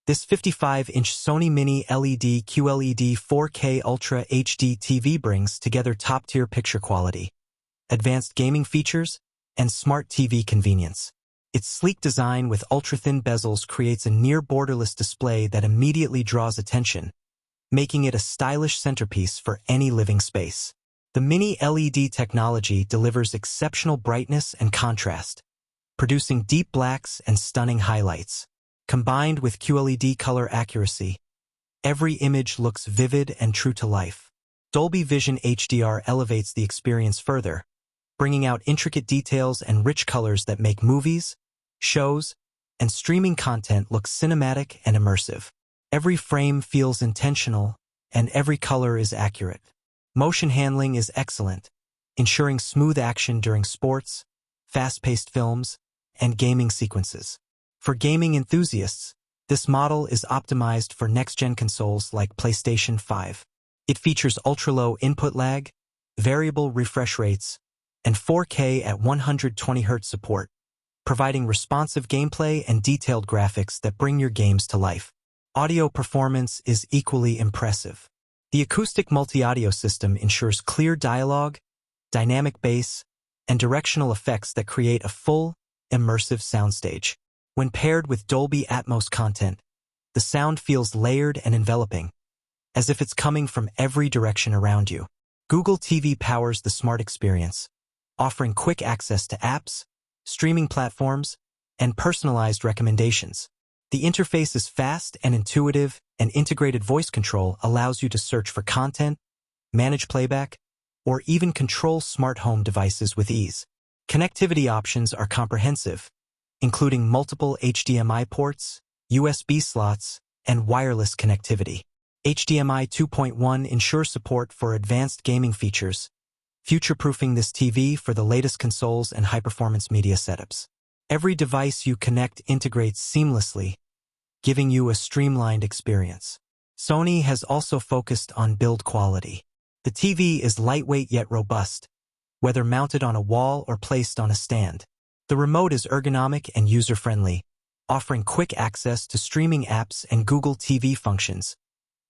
This 55-inch Sony Mini LED QLED 4K Ultra HD TV brings together top-tier picture quality, advanced gaming features, and smart TV convenience. Its sleek design with ultra-thin bezels creates a near-borderless display that immediately draws attention, making it a stylish centerpiece for any living space. The Mini LED technology delivers exceptional brightness and contrast, producing deep blacks and stunning highlights. Combined with QLED color accuracy, every image looks vivid and true to life. Dolby Vision HDR elevates the experience further, bringing out intricate details and rich colors that make movies, shows, and streaming content look cinematic and immersive. Every frame feels intentional, and every color is accurate. Motion handling is excellent, ensuring smooth action during sports, fast-paced films, and gaming sequences. For gaming enthusiasts, this model is optimized for next-gen consoles like PlayStation 5. It features ultra-low input lag, variable refresh rates, and 4K at 120Hz support, providing responsive gameplay and detailed graphics that bring your games to life. Audio performance is equally impressive. The acoustic multi-audio system ensures clear dialogue, dynamic bass, and directional effects that create a full, immersive soundstage. When paired with Dolby Atmos content, the sound feels layered and enveloping, as if it's coming from every direction around you. Google TV powers the smart experience, offering quick access to apps, streaming platforms, and personalized recommendations. The interface is fast and intuitive, and integrated voice control allows you to search for content, manage playback, or even control smart home devices with ease. Connectivity options are comprehensive, including multiple HDMI ports, USB slots, and wireless connectivity. HDMI 2.1 ensures support for advanced gaming features, future-proofing this TV for the latest consoles and high-performance media setups. Every device you connect integrates seamlessly, giving you a streamlined experience. Sony has also focused on build quality. The TV is lightweight yet robust, whether mounted on a wall or placed on a stand. The remote is ergonomic and user-friendly, offering quick access to streaming apps and Google TV functions,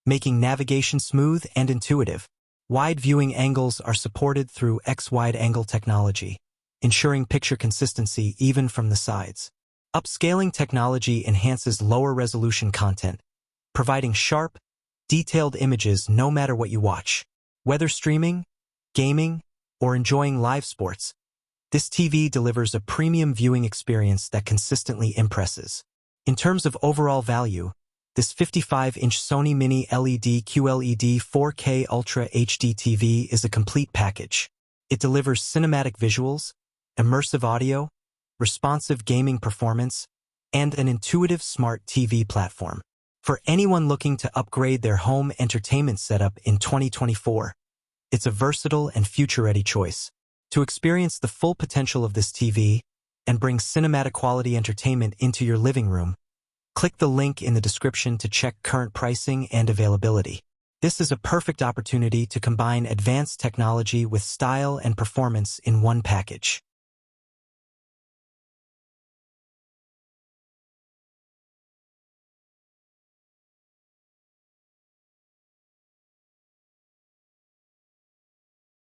making navigation smooth and intuitive. Wide viewing angles are supported through X-wide-angle technology, ensuring picture consistency even from the sides. Upscaling technology enhances lower-resolution content, providing sharp, detailed images no matter what you watch. Whether streaming, gaming, or enjoying live sports, this TV delivers a premium viewing experience that consistently impresses. In terms of overall value, this 55-inch Sony Mini LED QLED 4K Ultra HD TV is a complete package. It delivers cinematic visuals, immersive audio, responsive gaming performance, and an intuitive smart TV platform. For anyone looking to upgrade their home entertainment setup in 2024, it's a versatile and future-ready choice. To experience the full potential of this TV and bring cinematic quality entertainment into your living room, click the link in the description to check current pricing and availability. This is a perfect opportunity to combine advanced technology with style and performance in one package.